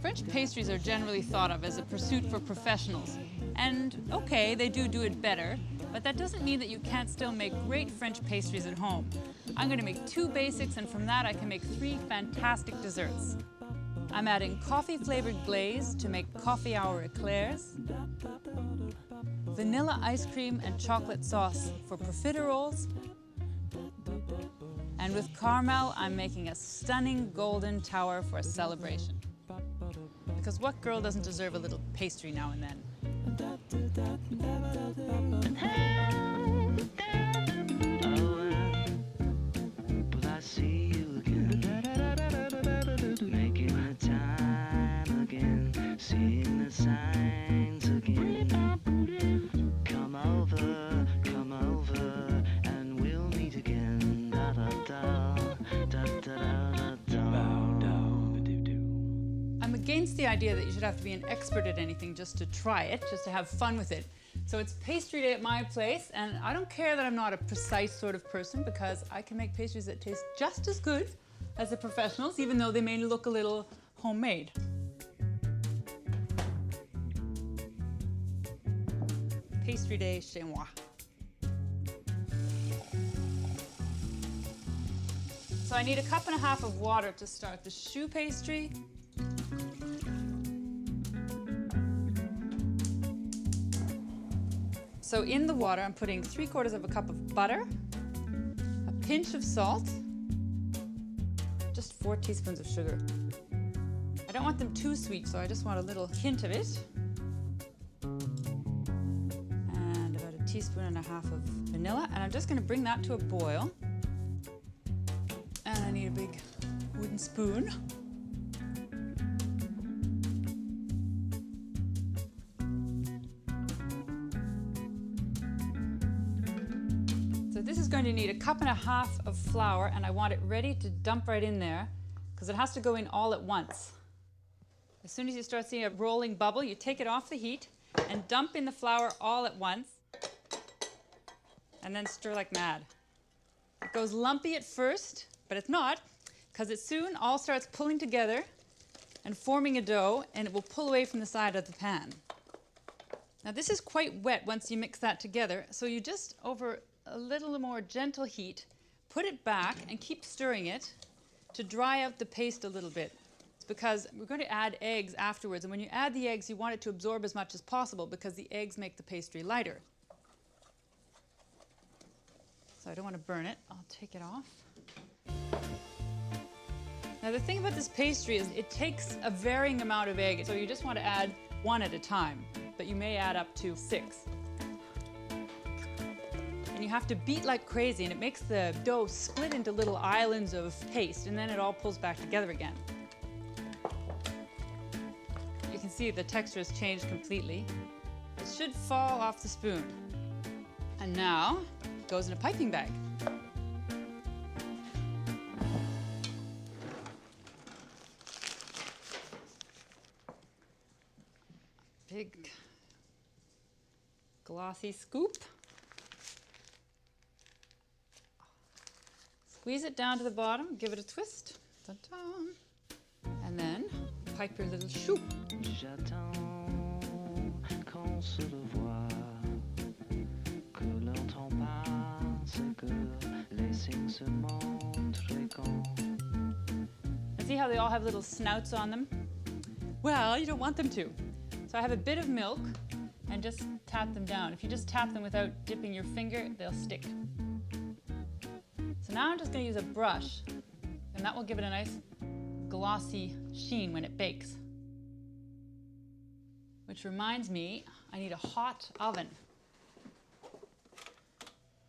French pastries are generally thought of as a pursuit for professionals. And okay, they do it better, but that doesn't mean that you can't still make great French pastries at home. I'm going to make 2 basics, and from that I can make 3 fantastic desserts. I'm adding coffee-flavored glaze to make coffee hour eclairs, vanilla ice cream and chocolate sauce for profiteroles, and with caramel, I'm making a stunning golden tower for a celebration. Because what girl doesn't deserve a little pastry now and then? Will I see you again? Making the time again, seeing the signs again. Come over, and we'll meet again. Da da da, da da da da da. I'm against the idea that you should have to be an expert at anything just to try it, just to have fun with it. So it's pastry day at my place, and I don't care that I'm not a precise sort of person because I can make pastries that taste just as good as the professionals, even though they may look a little homemade. Pastry day chez moi. So I need 1.5 cups of water to start the choux pastry. So in the water, I'm putting 3/4 cup of butter, a pinch of salt, just 4 teaspoons of sugar. I don't want them too sweet, so I just want a little hint of it. And about 1.5 teaspoons of vanilla, and I'm just going to bring that to a boil. And I need a big wooden spoon. So this is going to need 1.5 cups of flour, and I want it ready to dump right in there because it has to go in all at once. As soon as you start seeing a rolling bubble, you take it off the heat and dump in the flour all at once, and then stir like mad. It goes lumpy at first, but it's not, because it soon all starts pulling together and forming a dough, and it will pull away from the side of the pan. Now this is quite wet once you mix that together, so you just, over a little more gentle heat, put it back and keep stirring it to dry out the paste a little bit. It's because we're going to add eggs afterwards, and when you add the eggs, you want it to absorb as much as possible because the eggs make the pastry lighter. So I don't want to burn it. I'll take it off. Now the thing about this pastry is it takes a varying amount of egg, so you just want to add 1 at a time, but you may add up to 6. And you have to beat like crazy, and it makes the dough split into little islands of paste, and then it all pulls back together again. You can see the texture has changed completely. It should fall off the spoon. And now it goes in a piping bag. Big glossy scoop. Squeeze it down to the bottom, give it a twist. Ta-da. And then pipe your little choux. J'attends qu'on se revoie, que l'on passe, que les signes se montrent quand. And see how they all have little snouts on them? Well, you don't want them to. So I have a bit of milk and just tap them down. If you just tap them without dipping your finger, they'll stick. So now I'm just going to use a brush, and that will give it a nice glossy sheen when it bakes. Which reminds me, I need a hot oven.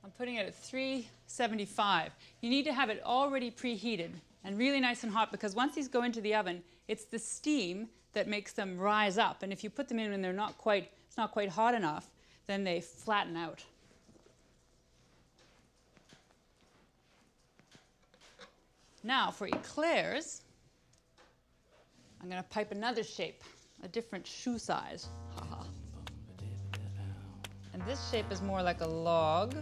I'm putting it at 375. You need to have it already preheated and really nice and hot, because once these go into the oven, it's the steam that makes them rise up. And if you put them in when it's not quite hot enough, then they flatten out. Now for eclairs, I'm going to pipe another shape, a different choux size. And this shape is more like a log.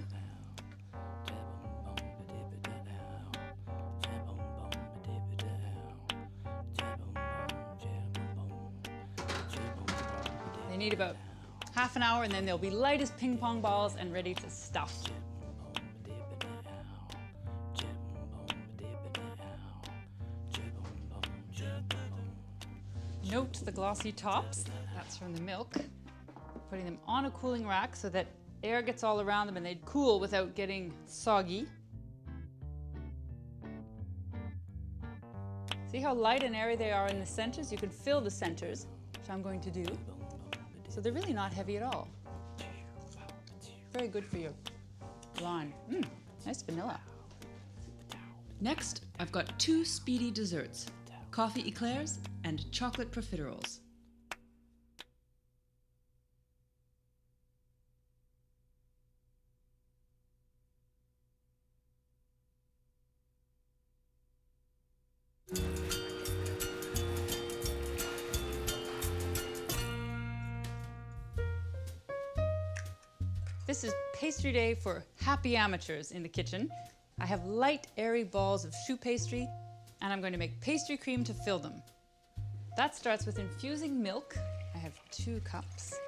They need about half an hour and then they'll be light as ping pong balls and ready to stuff. Note the glossy tops, that's from the milk. Putting them on a cooling rack so that air gets all around them and they cool without getting soggy. See how light and airy they are in the centers? You can fill the centers, which I'm going to do. So they're really not heavy at all. Very good for your blonde. Nice vanilla. Next, I've got 2 speedy desserts, Coffee Éclairs and chocolate Profiteroles. This is pastry day for happy amateurs in the kitchen. I have light, airy balls of choux pastry, and I'm going to make pastry cream to fill them. That starts with infusing milk. I have 2 cups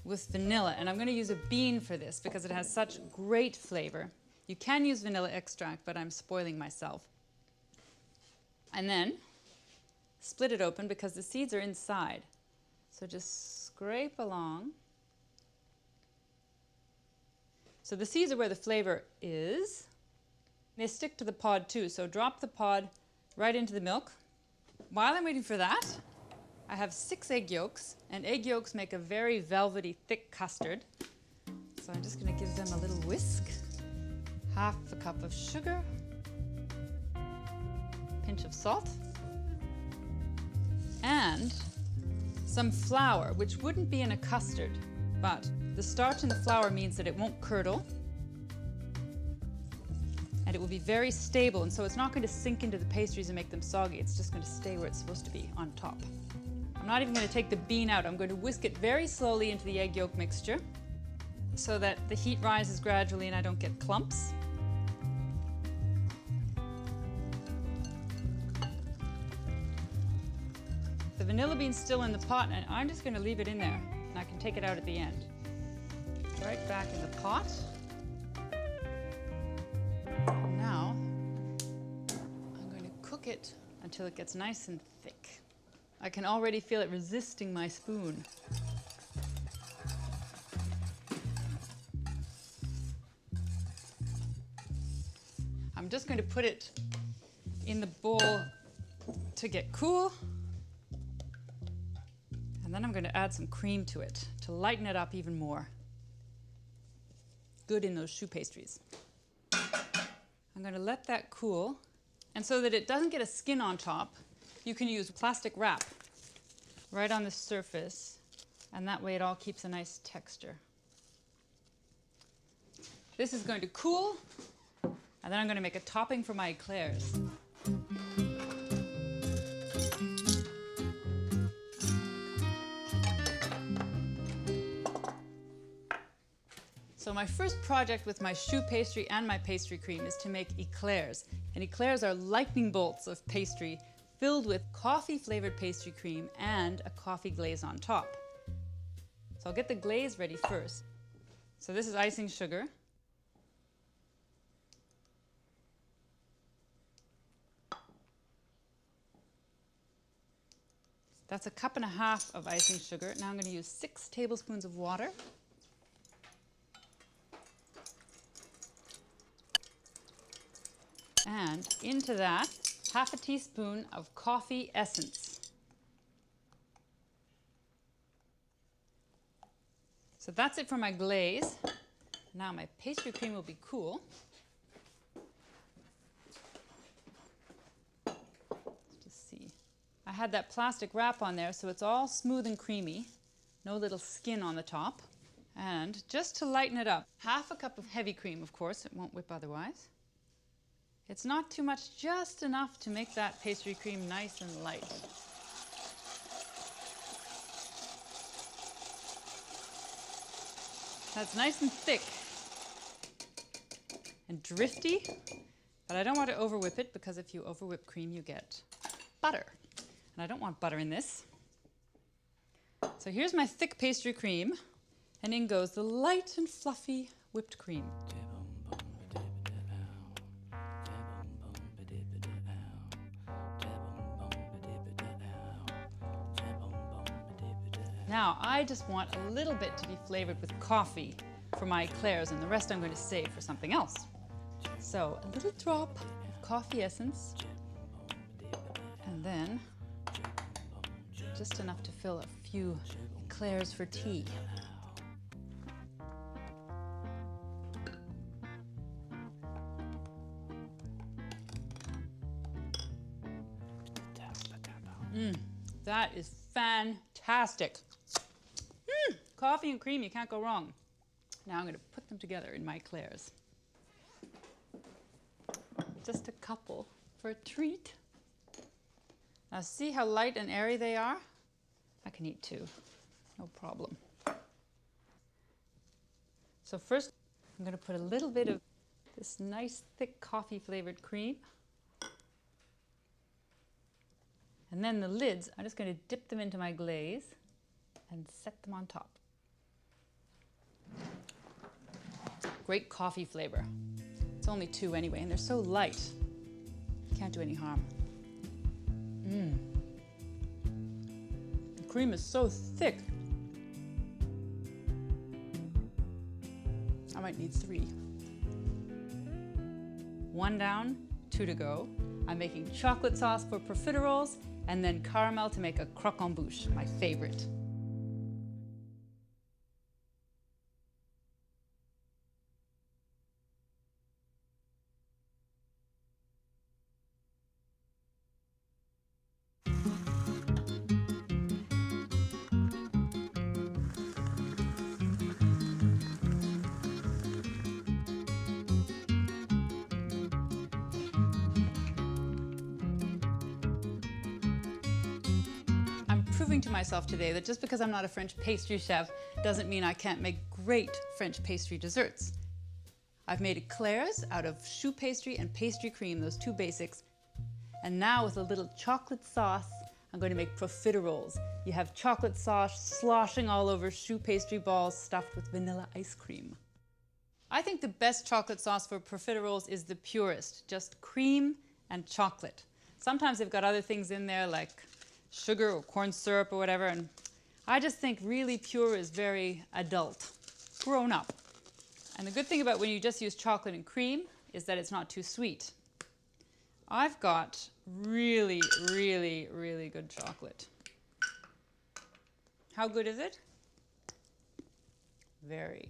with vanilla, and I'm going to use a bean for this because it has such great flavor. You can use vanilla extract, but I'm spoiling myself. And then split it open because the seeds are inside. So just scrape along. So the seeds are where the flavor is. They stick to the pod too, so drop the pod right into the milk. While I'm waiting for that, I have 6 egg yolks, and egg yolks make a very velvety, thick custard. So I'm just going to give them a little whisk. Half a cup of sugar, pinch of salt, and some flour, which wouldn't be in a custard, but the starch in the flour means that it won't curdle, and it will be very stable, and so it's not going to sink into the pastries and make them soggy. It's just going to stay where it's supposed to be, on top. I'm not even going to take the bean out. I'm going to whisk it very slowly into the egg yolk mixture so that the heat rises gradually and I don't get clumps. The vanilla bean's still in the pot, and I'm just going to leave it in there, and I can take it out at the end. Right back in the pot. And now I'm going to cook it until it gets nice and thick. I can already feel it resisting my spoon. I'm just going to put it in the bowl to get cool. And then I'm going to add some cream to it to lighten it up even more. Good in those choux pastries. I'm going to let that cool. And so that it doesn't get a skin on top, you can use plastic wrap right on the surface, and that way it all keeps a nice texture. This is going to cool, and then I'm going to make a topping for my eclairs. So my first project with my choux pastry and my pastry cream is to make eclairs. And eclairs are lightning bolts of pastry filled with coffee-flavored pastry cream and a coffee glaze on top. So I'll get the glaze ready first. So this is icing sugar. That's 1.5 cups of icing sugar. Now I'm going to use 6 tablespoons of water. And into that, 1/2 teaspoon of coffee essence. So that's it for my glaze. Now my pastry cream will be cool. Let's just see. I had that plastic wrap on there so it's all smooth and creamy. No little skin on the top. And just to lighten it up, 1/2 cup of heavy cream, of course, it won't whip otherwise. It's not too much, just enough to make that pastry cream nice and light. That's nice and thick and drifty, but I don't want to over whip it because if you over whip cream, you get butter. And I don't want butter in this. So here's my thick pastry cream, and in goes the light and fluffy whipped cream. Now, I just want a little bit to be flavored with coffee for my eclairs, and the rest I'm going to save for something else. So, a little drop of coffee essence, and then just enough to fill a few eclairs for tea. That is fantastic. Coffee and cream, you can't go wrong. Now I'm going to put them together in my eclairs. Just a couple for a treat. Now see how light and airy they are? I can eat two, no problem. So first I'm going to put a little bit of this nice thick coffee flavored cream. And then the lids, I'm just going to dip them into my glaze and set them on top. Great coffee flavor. It's only two anyway, and they're so light. Can't do any harm. The cream is so thick. I might need three. One down, two to go. I'm making chocolate sauce for profiteroles, and then caramel to make a croquembouche, my favorite. Proving to myself today that just because I'm not a French pastry chef doesn't mean I can't make great French pastry desserts. I've made eclairs out of choux pastry and pastry cream, those two basics. And now with a little chocolate sauce, I'm going to make profiteroles. You have chocolate sauce sloshing all over choux pastry balls stuffed with vanilla ice cream. I think the best chocolate sauce for profiteroles is the purest, just cream and chocolate. Sometimes they've got other things in there like sugar or corn syrup or whatever, and I just think really pure is very adult, grown up. And the good thing about when you just use chocolate and cream is that it's not too sweet. I've got really, really, really good chocolate. How good is it? Very.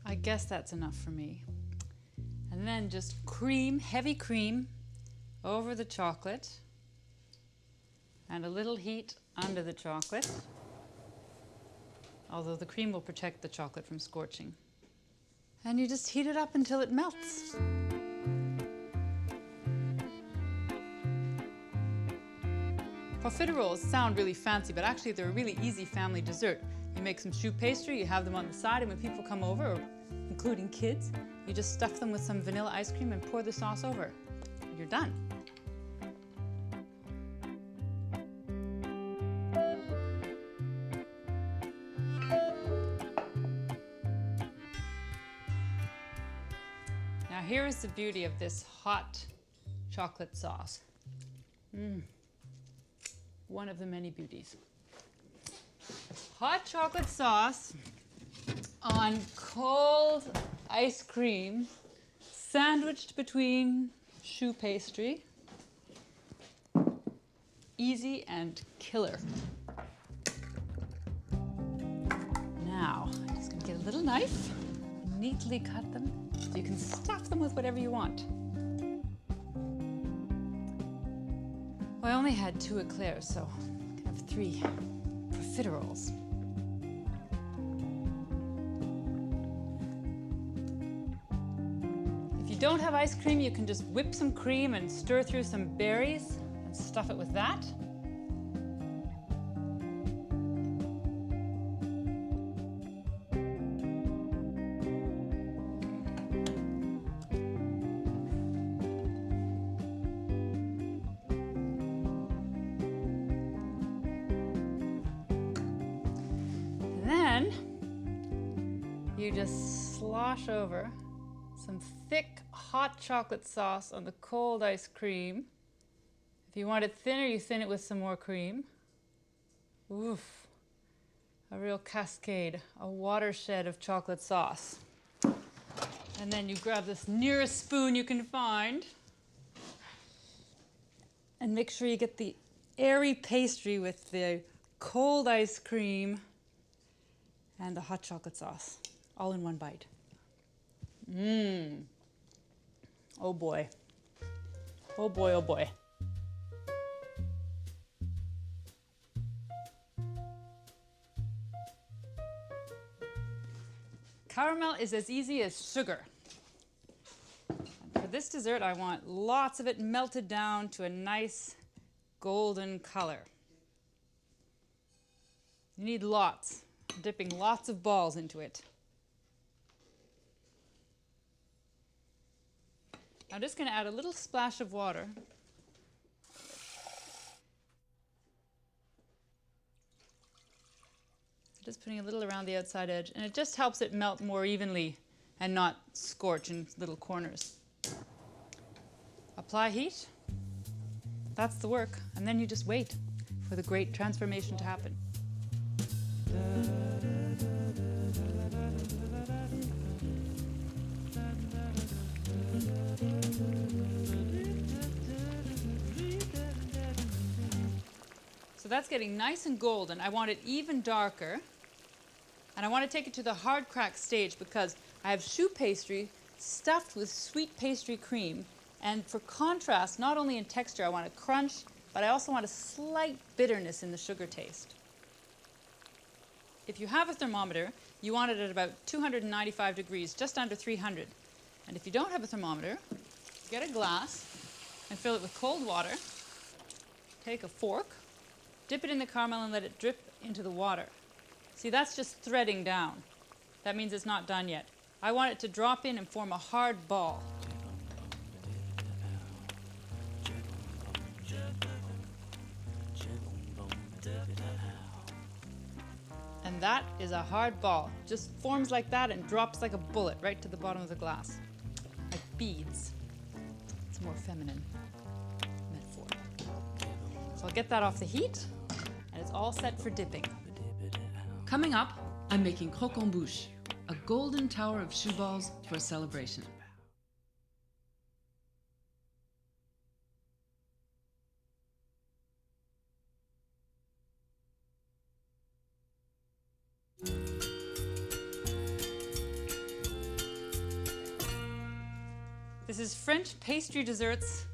I guess that's enough for me. And then just cream, heavy cream, over the chocolate, and a little heat under the chocolate, although the cream will protect the chocolate from scorching. And you just heat it up until it melts. Profiteroles sound really fancy, but actually they're a really easy family dessert. You make some choux pastry, you have them on the side, and when people come over, including kids, you just stuff them with some vanilla ice cream and pour the sauce over. And you're done. Now here is the beauty of this hot chocolate sauce. One of the many beauties. Hot chocolate sauce on cold ice cream, sandwiched between choux pastry. Easy and killer. Now, I'm just gonna get a little knife, neatly cut them, so you can stuff them with whatever you want. Well, I only had 2 eclairs, so I can have 3 profiteroles. If you don't have ice cream, you can just whip some cream and stir through some berries and stuff it with that. then you just slosh over some thick hot chocolate sauce on the cold ice cream. If you want it thinner, you thin it with some more cream. Oof, a real cascade, a watershed of chocolate sauce. And then you grab this nearest spoon you can find and make sure you get the airy pastry with the cold ice cream and the hot chocolate sauce, all in one bite. Mmm. Oh boy. Oh boy, oh boy. Caramel is as easy as sugar. And for this dessert, I want lots of it melted down to a nice golden color. You need lots, dipping lots of balls into it. I'm just going to add a little splash of water. Just putting a little around the outside edge, and it just helps it melt more evenly and not scorch in little corners. Apply heat. That's the work. And then you just wait for the great transformation to happen. So that's getting nice and golden. I want it even darker. And I want to take it to the hard crack stage because I have choux pastry stuffed with sweet pastry cream. And for contrast, not only in texture, I want a crunch, but I also want a slight bitterness in the sugar taste. If you have a thermometer, you want it at about 295 degrees, just under 300. And if you don't have a thermometer, get a glass and fill it with cold water. Take a fork, dip it in the caramel and let it drip into the water. See, that's just threading down. That means it's not done yet. I want it to drop in and form a hard ball. And that is a hard ball. Just forms like that and drops like a bullet right to the bottom of the glass. Like beads. It's a more feminine metaphor. So I'll get that off the heat, and it's all set for dipping. Coming up, I'm making Croquembouche, a golden tower of choux balls for a celebration. This is French pastry desserts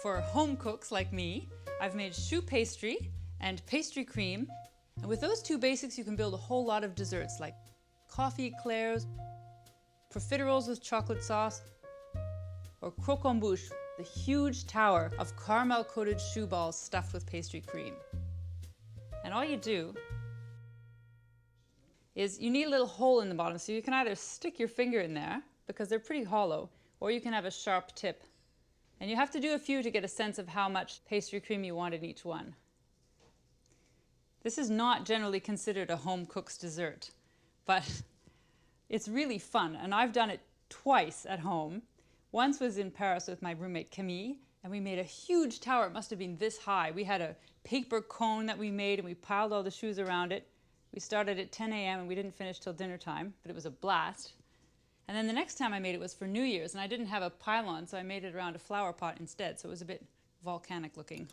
for home cooks like me. I've made choux pastry and pastry cream. And with those two basics, you can build a whole lot of desserts like coffee eclairs, profiteroles with chocolate sauce, or croquembouche, the huge tower of caramel-coated choux balls stuffed with pastry cream. And all you do is you need a little hole in the bottom, so you can either stick your finger in there, because they're pretty hollow, or you can have a sharp tip. And you have to do a few to get a sense of how much pastry cream you want in each one. This is not generally considered a home cook's dessert, but it's really fun, and I've done it twice at home. Once was in Paris with my roommate Camille, and we made a huge tower. It must have been this high. We had a paper cone that we made, and we piled all the choux around it. We started at 10 a.m. and we didn't finish till dinner time, but it was a blast. And then the next time I made it was for New Year's, and I didn't have a pylon, so I made it around a flower pot instead, so it was a bit volcanic looking.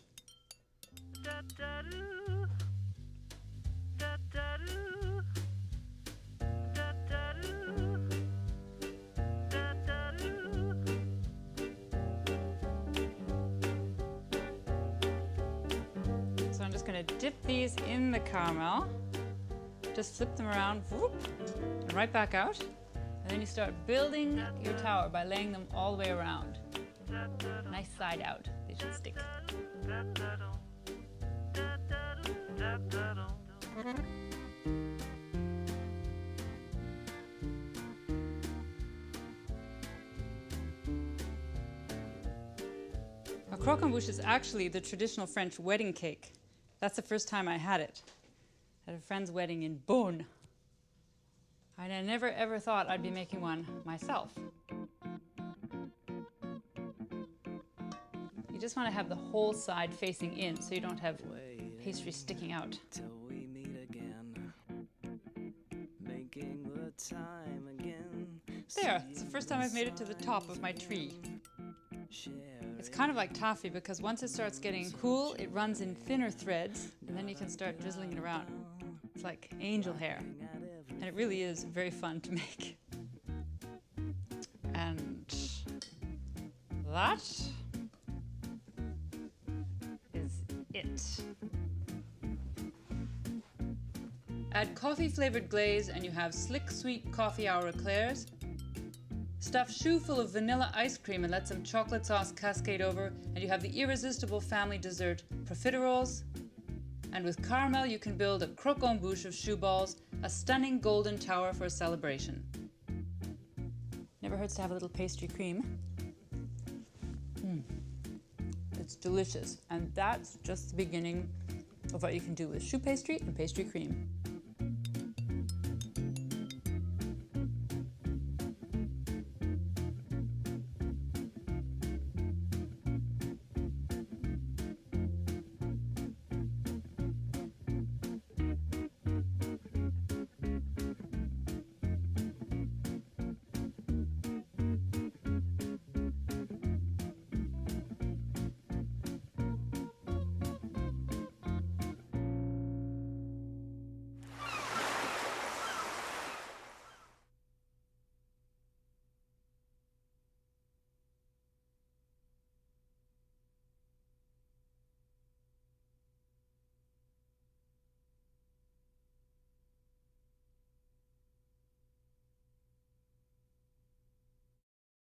So I'm just going to dip these in the caramel, just flip them around, whoop, and right back out. And then you start building your tower by laying them all the way around. Nice side out, they should stick. A croquembouche is actually the traditional French wedding cake. That's the first time I had it at a friend's wedding in Beaune. I never ever thought I'd be making one myself. You just want to have the whole side facing in so you don't have pastry sticking out. Till we meet again, making the time again. There, it's the first time I've made it to the top of my tree. It's kind of like toffee because once it starts getting cool, it runs in thinner threads and then you can start drizzling it around. It's like angel hair. And it really is very fun to make. And that is it. Add coffee-flavored glaze and you have slick sweet coffee hour eclairs. Stuff choux full of vanilla ice cream and let some chocolate sauce cascade over, and you have the irresistible family dessert Profiteroles. And with caramel you can build a Croquembouche of choux balls, a stunning golden tower for a celebration. Never hurts to have a little pastry cream. It's delicious, and that's just the beginning of what you can do with choux pastry and pastry cream.